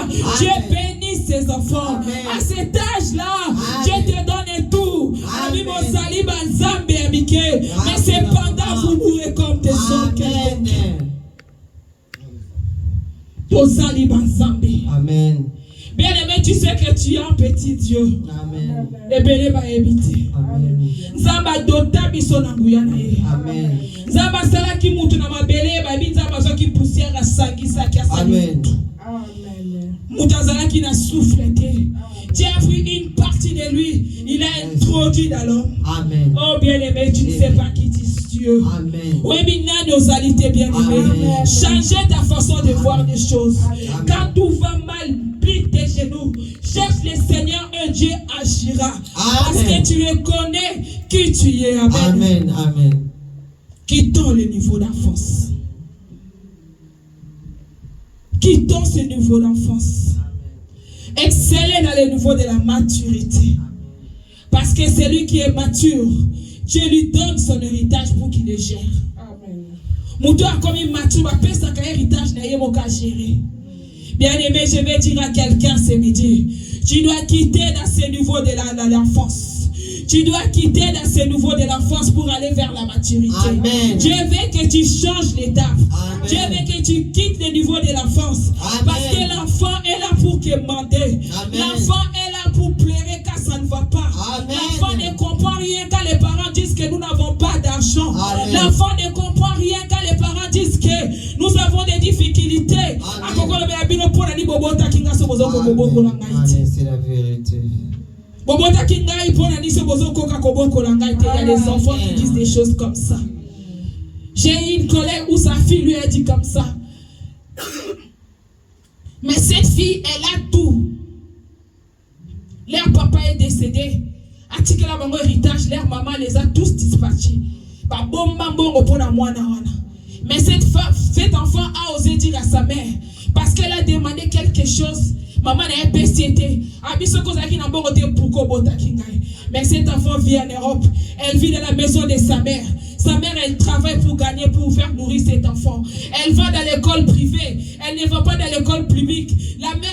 Dieu bénit ses enfants. À cet âge-là, Dieu te donne tout. Mais cependant, vous mourrez comme des hommes. Amen. Bien-aimé, tu sais que tu es un petit Dieu. Amen. Et béni va éviter. Amen. Nzamba dota biso na nguya na ye. Amen. Nzamba sala ki mutu na mabele ba bi nzamba zo ki poussière asangisa ki asali. Amen. Amen. Mutazala qui n'a soufflé. Dieu a pris une partie de lui. Il a introduit dans l'homme. Amen. Oh bien-aimé, tu ne sais pas qui tu es. Dieu. Amen. Oui, mais nos alités bien-aimés. Changer ta façon de voir les choses. Amen. Quand tout va mal, plie tes genoux. Cherche le Seigneur, un Dieu agira. Amen. Parce que tu reconnais qui tu es. Amen. Amen. Amen. Quittons le niveau d'enfance. Quittons ce niveau d'enfance. Excellez dans le niveau de la maturité. Parce que celui qui est mature, Dieu lui donne son héritage pour qu'il le gère. Moutou a comme il mature, il peut son héritage n'a pas gérer. Bien aimé, je vais dire à quelqu'un ce midi, tu dois quitter dans ce niveau de l'enfance. Tu dois quitter dans ce niveau de l'enfance pour aller vers la maturité. Amen. Dieu veut que tu changes l'étape. Dieu veut que tu quittes le niveau de l'enfance. Parce que l'enfant est là pour commander. L'enfant est là pour pleurer quand ça ne va pas. L'enfant ne comprend rien quand les parents disent que nous n'avons pas d'argent. L'enfant ne comprend rien quand les parents disent que nous avons des difficultés. Amen. C'est la vérité. Il y a des enfants qui disent des choses comme ça. J'ai eu une collègue où sa fille lui a dit comme ça. Mais cette fille, elle a tout. Leur papa est décédé. Article à mon héritage, leur maman les a tous dispatchés. Mais cet enfant a osé dire à sa mère, parce qu'elle a demandé quelque chose. Maman n'a pas pété. Mais cet enfant vit en Europe. Elle vit dans la maison de sa mère. Sa mère, elle travaille pour gagner, pour faire nourrir cet enfant. Elle va dans l'école privée. Elle ne va pas dans l'école publique.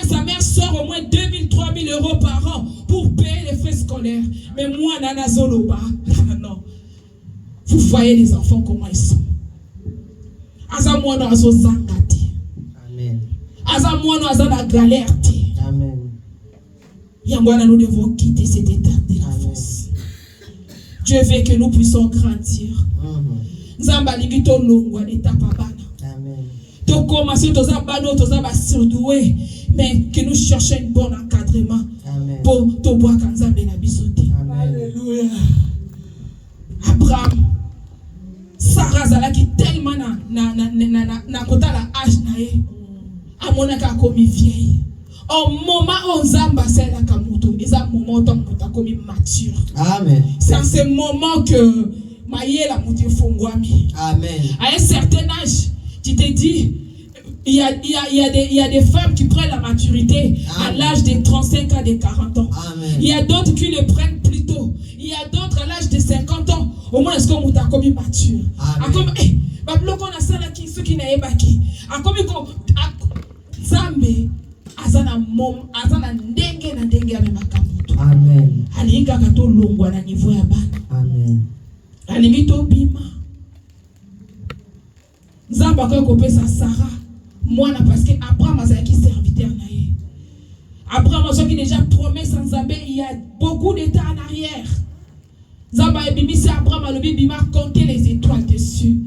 Sa mère sort au moins 2000, 3000 euros par an pour payer les frais scolaires. Mais moi, Nana Zoloba, non. Vous voyez les enfants comment ils sont. Azamono azozangati. Amen. Azamono azana galère. Amen. Yangwana, nous devons quitter cette étape de l'enfance. Dieu veut que nous puissions grandir. Nzamba ligito longwa l'étape abana. Amen. To commencer to zabano to zabasurdoué, mais que nous cherchions un bon encadrement. Amen. Pour to boire kanzambe na bisote. Alléluia. Abraham, Sarah zalaki tellement na kota la âge na ye. Amonaka komi vieille. Au moment où Nzamba c'est la kamuto, c'est un moment où tu comme mature. Amen. C'est en ce moment que Maïe la mouté fongwami. Amen. À un certain âge, tu te dis, il y a des femmes qui prennent la maturité à l'âge de 35 ans, de 40 ans. Amen. Il y a d'autres qui le prennent plus tôt. Il y a d'autres à l'âge de 50 ans. Au moins, est-ce qu'on t'a comme mature? Amen. Comme Bablo qu'on a ça là qui ceux qui n'aient pas qui. Comme Zambe. Azana ndenge na ndenge ya makamuto. Amen. Alinga kato longwa na niveau ya bana. Amen. Alingi to bima. Nzamba ko kopesa Sarah mwana parce que Abraham azaki serviteur na ye. Abraham azaki déjà promesse en Nzambe il y a beaucoup d'états en arrière. Nzamba ebimisi Abraham alobi bima compter les étoiles dessus.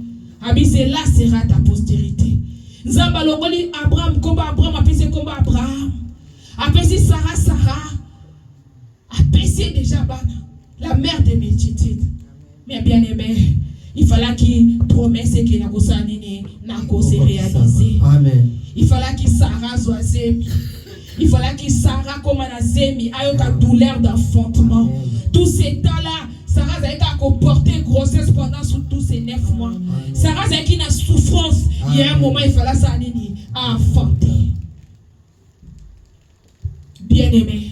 Abise là sera ta postérité. Nzamba longoli Abraham combat Abraham apesi combat Abraham apesi Sarah apesi déjà bana la mère des multitudes. Mais bien aimé, il fallait qu'il promesse que la kosanini na ko se réaliser. Amen. Il fallait que Sarah soit zemi. Il fallait que Sarah comme na zemi ayoka douleur d'enfantement. Tous ces temps-là Sarah a comporté grossesse pendant tous ces 9 mois. Sarah a eu une souffrance. Il y a un moment, il fallait ça enfanter. Bien aimé.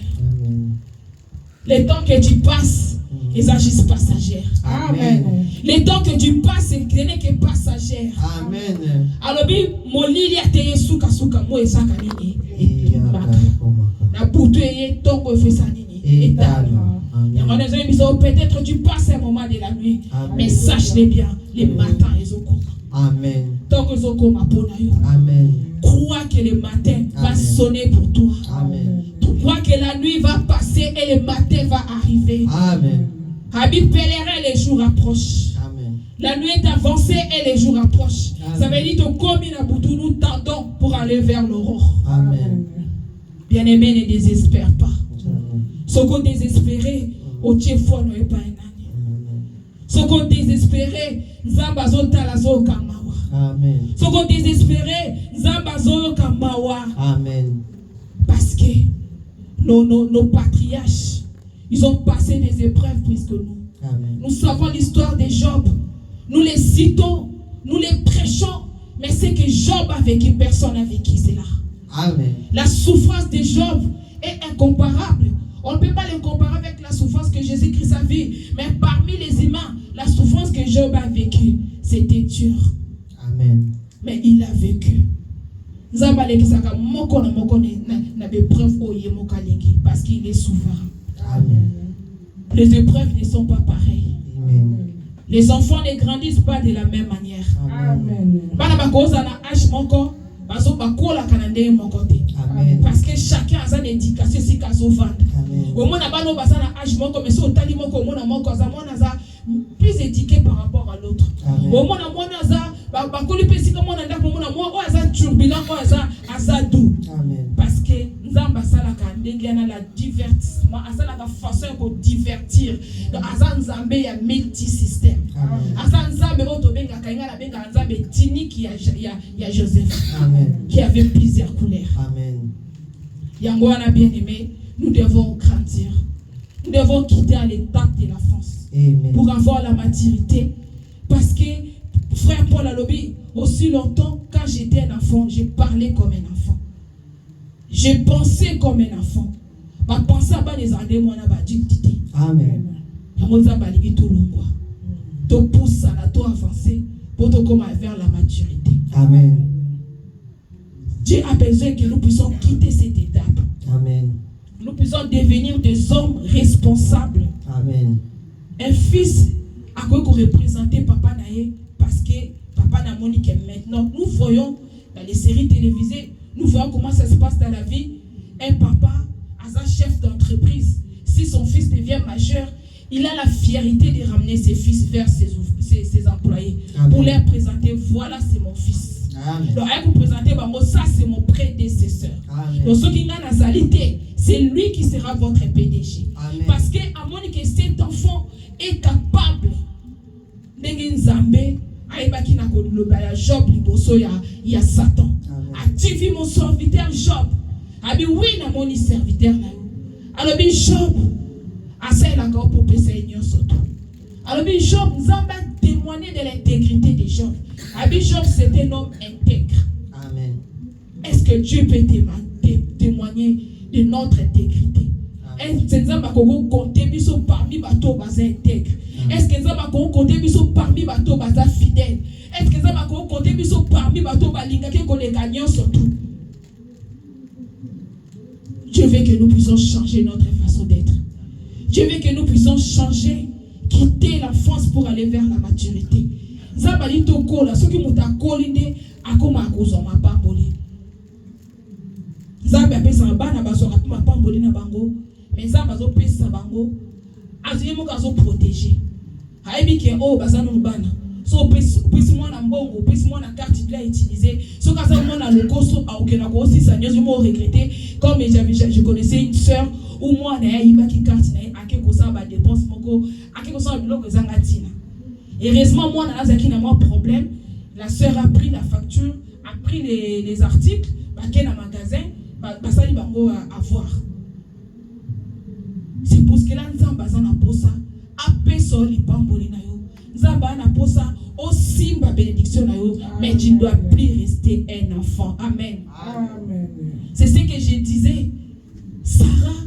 Les temps que tu passes, ils agissent passagères. Amen. Les temps que tu passes, ce n'est que passagère. Amen. Alors, mon lit a été souka moi et ça kanini. réveiller ton refus sanini. Et peut-être tu passes un moment de la nuit, mais sache-le bien, les matins ils ont commencé. Amen. Tant que ils ont commencé. Amen. Crois que le matin va sonner pour toi. Amen. Crois que la nuit va passer et le matin va arriver. Amen. Habite pèlerin, les jours approchent. Amen. La nuit est avancée et les jours approchent. Amen. Ça veut dire que comme nous tendons pour aller vers l'aurore. Amen. Bien-aimé, ne désespère pas. Ce qu'on désespéré, au Tchefo n'est pas un année. Ce qu'on désespéré, Zambazo Talazo Kamawa. Amen. Ce qu'on désespéré, Zambazo Kamawa. Amen. Parce que nos patriarches, ils ont passé des épreuves plus que nous. Amen. Nous savons l'histoire de Job. Nous les citons, nous les prêchons. Mais c'est que Job a vécu, personne n'a vécu cela. Amen. La souffrance de Job est incomparable. On ne peut pas le comparer avec la souffrance que Jésus-Christ a vue. Mais parmi les humains, la souffrance que Job a vécue, c'était dur. Amen. Mais il a vécu. Parce qu'il est souverain. Amen. Les épreuves ne sont pas pareilles. Amen. Les enfants ne grandissent pas de la même manière. Amen. Amen. Parce que chacun a une éducation si kazo vendre. Au moins na bano bazana âge moko mais so tali moko mona moko za mona za plus éduqué par rapport à l'autre. Au moins na mona za ba koli pesi comme mona ndako mona mo o za turbulent o za doux. Parce que nzamba sala ka ndengana la divertissement asala ka façon pour divertir. Donc asa nzambe ya multi système. Asa nzambe o to benga kainga la benga nzambe tini qui ya Joseph. Amen. Qui avait plusieurs couleurs. Amen. Yangoana bien-aimé, nous devons grandir. Nous devons quitter à l'étape de l'enfance pour avoir la maturité. Parce que, frère Paul Alobi, aussi longtemps, quand j'étais un enfant, j'ai parlé comme un enfant. J'ai pensé comme un enfant. Ma pensée à les années, moi, n'a pas dit. Amen. Tu pousses à la toi avancer pour te commencer vers la maturité. Amen. Dieu a besoin que nous puissions quitter cette étape. Amen. Nous puissions devenir des hommes responsables. Amen. Un fils a quoi représenter papa naïe parce que papa n'a moni que maintenant nous voyons dans les séries télévisées, nous voyons comment ça se passe dans la vie. Un papa, un chef d'entreprise, si son fils devient majeur, il a la fierté de ramener ses fils vers ses employés. Amen. Pour leur présenter, voilà c'est mon fils. Amen. Donc, vous présenter, ça c'est mon prédécesseur. Amen. Donc, ce qui a nazalité, c'est lui qui sera votre PDG. Amen. Parce que, à mon avis, cet enfant est capable de Nzambe, aïbaki na kolobaya Job liboso ya Satan. Active mon serviteur Job. Abi oui na moni serviteur na yo. Alors bi Job, asa la go pour pesa nyonso. Alors bi Job, Nzamba témoigner de l'intégrité de Job. Abi Job, c'est un homme intègre. Amen. Est-ce que Dieu peut témoigner de notre intégrité? Est-ce que Nzamba koko compter biso parmi bato baza intègre? Est-ce que Nzamba koko compter biso parmi bato baza fidèle? Est-ce que Nzamba koko compter biso parmi bato balinga ke koleka nyonso tout? Dieu veut que nous puissions changer notre façon d'être. Dieu veut que nous puissions changer, quitter l'enfance pour aller vers la maturité. Zabali tokola, ceux qui m'ont accolé, akoma akozoma pamboli. Zabe apesa bana bazora pima pamboli na bango, mais zaba zo pesa bango, azimo kazo protéger. Haibi ke o bazano bana. So pesi mwana mbongo, pesi mwana carte de utiliser. So kaza mwana lokoso a okena ko aussi ça nous mo regretter comme je connaissais une sœur ou moi na yiba ki carte na akeko sa ba dépense moko, akeko sa biloko zangatina. Heureusement, moi, dans un problème, la sœur a pris la facture, a pris les articles, dans le magasin, ça lui à voir. C'est pour ce que là, nous avons besoin de ça. Après ça, les pambolina yo, nous avons besoin de ça. Aussi, ma bénédiction na yo, mais tu ne dois plus rester un enfant. Amen. Amen. C'est ce que je disais. Sarah,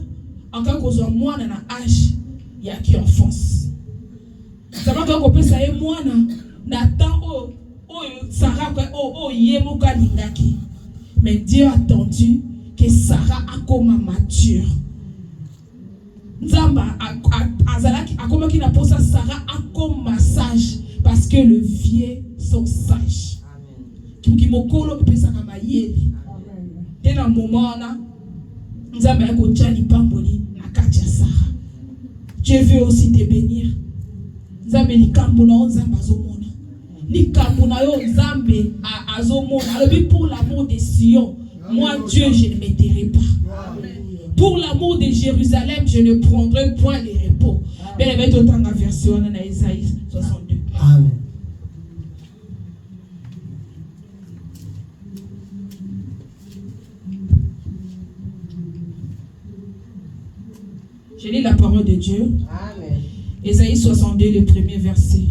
encore qu'on soit moi dans l'âge, il y a qui enfance. Ça va quand on peut savoir moi na temps Sarah yemoka lingaki. Mais Dieu a attendu que Sarah a comme mature Nzamba azalaki akomaki na posa Sarah comme massage parce que le vieux sont sages. Qui mokolo pesa na mayeli. Amen. Tena momana Nzamba ya kochali pamboli na kati ya Sarah. Dieu veut aussi te bénir. Nzambe likambo na Nzamba azomona. Likambo na yo Nzambe azomona. Alobi pour l'amour de Sion, moi Dieu je ne m'étairai pas. Pour l'amour de Jérusalem, je ne prendrai point les repos. Bien aimé, autant la version dans Isaïe 62. Amen. Je lis la parole de Dieu. Amen. Isaïe 62, le premier verset.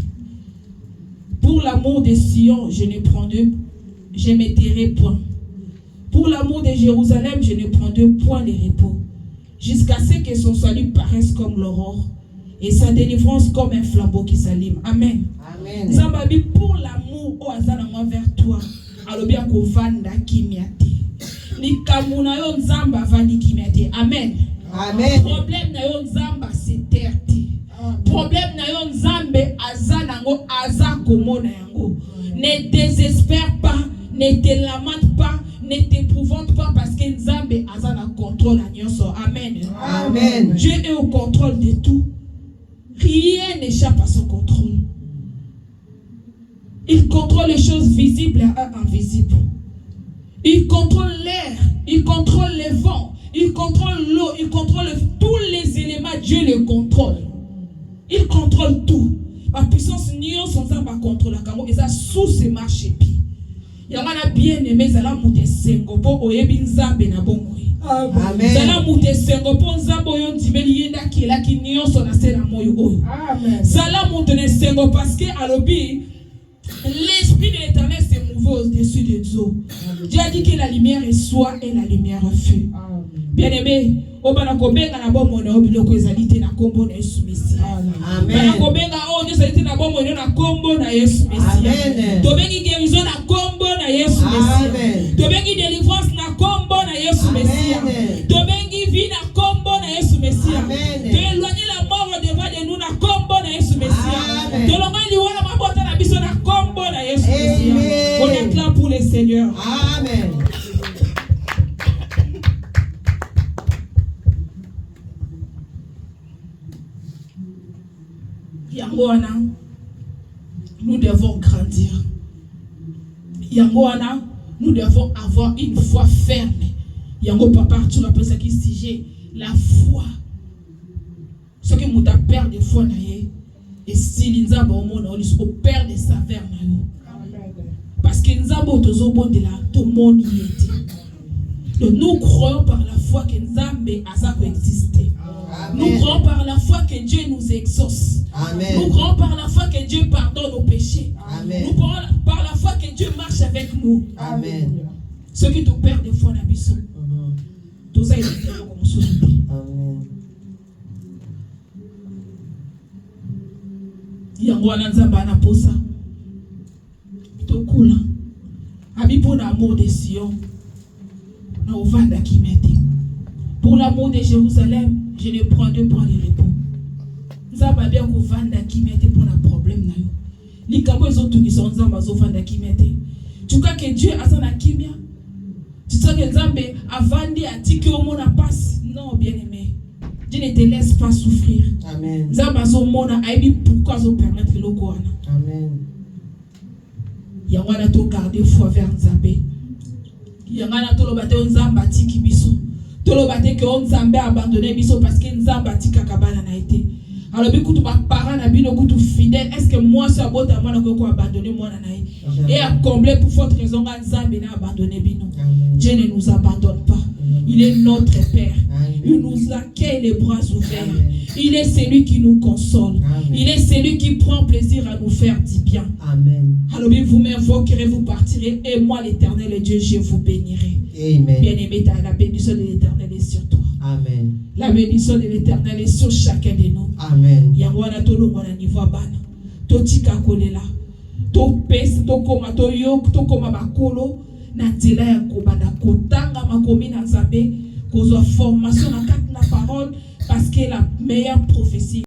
Pour l'amour de Sion, je ne m'étairai point. Pour l'amour de Jérusalem, je ne prendrai point les repos, jusqu'à ce que son salut paraisse comme l'aurore et sa délivrance comme un flambeau qui s'allume. Amen. Amen. Zambabi, pour l'amour au hasard vers toi, alobi akovanda kimiate. Ni kamuna yo nzamba vandi kimiate. Amen. Amen. Problème na yo nzamba c'est terre. Problème na yo nzambe azanango azakomona yango. Ne désespère pas, ne te lamente pas. Ne t'épouvante pas parce que Nzambe a le contrôle à Nyonso. Amen. Amen. Dieu est au contrôle de tout. Rien n'échappe à son contrôle. Il contrôle les choses visibles et invisibles. Il contrôle l'air, il contrôle les vents, il contrôle l'eau, il contrôle tous les éléments. Dieu les contrôle. Il contrôle tout. La puissance Nyonso Nzamba contrôle la camo et ça sous ses marchés. Yangana bien aimé zala mute sengo po oyebi Nzambe na bomoi. Amen. Zala mute sengo po Nzambe yo ndimeli yenda kila kinyoso na sena moyo oyo. Amen. Zala mute ne sengo parce que alobi l'esprit de l'Éternel s'est mouvé au-dessus des eaux. Dieu a dit que la lumière est soit et la lumière fut. Bien aimé, obana kobenga na bomo na obiloko ezalite na kombo na Yesu Mesia. Amen. Bana kobenga o Dieu ezalite na bomo na kombo na Yesu Mesia. Amen. Tobengi guérison na kombo na Yesu Mesia. Amen. Tobengi délivrance na kombo na Yesu Mesia. Amen. Tobengi vie na kombo na Yesu Mesia. Amen. Éloigner la mort devant de nous na kombo na Yesu Mesia. Amen. Tolonga liwana mabota na biso na kombo na Yesu Mesia. On acclame pour le Seigneur. Amen. Yangoana, nous devons grandir. Yangoana, nous devons avoir une foi ferme. Yango papa, tu appelles ça qui sujet la foi. Ce que nous père de foi naie et si l'inzaba au monde au père de sa verre parce que nzabo tozo bon de la tout monde y était. Donc nous croyons par la foi que Nzambe a ça exister. Nous croyons par la foi que Dieu nous exauce. Amen. Nous croyons par la foi que Dieu pardonne nos péchés. Amen. Nous croyons par la foi que Dieu marche avec nous. Amen. Ce qui te perd des fois n'abissent. Tout ça est comme société. Amen. Yango ananzamba na posa. Tokula. Abi pour l'amour de Sion. Na ovanda kimete. Pour l'amour de Jérusalem, je ne prendrai pas les repos. Nzamba bien ko vanda kimete pour un problème na yo. Likambo ezotu ni so nzamba zo vanda kimete. Tu crois que Dieu a sana kimia? Tu sais que Nzambe a vandi atiki au mona passe? Non, bien aimé. Dieu ne te laisse pas souffrir. Amen. Nzamba zo mona aibi pourquoi zo permettre le koana. Amen. Yangwana to garder foi vers Nzambe. Yangwana to lo bate Nzamba tiki biso. Tolo bate que Nzambe a abandonné biso parce que Nzamba tika kabana na été. Alors bikutu ba parents na bino kutu fidèle. Est-ce que moi ça bota moi na ko abandonner moi na naï et à combler pour votre raison Nzambe na abandonné bino. Dieu ne nous abandonne pas. Il est notre Père. Il nous accueille les bras ouverts. Il est celui qui nous console. Il est celui qui prend plaisir à nous faire du bien. Amen. Alors vous m'invoquerez, vous partirez et moi l'Éternel Dieu je vous bénirai. Amen. Bien-aimé, la bénédiction de l'Éternel est sur toi. Amen. La bénédiction de l'Éternel est sur chacun de nous. Amen. Yangwana tolo mwana niveau bana. Totika kolela. To pes to koma to yok to koma bakolo na nzela ya kobanda kotanga makomi na Nzambe kozwa formation na kati na parole Parce que la meilleure prophétie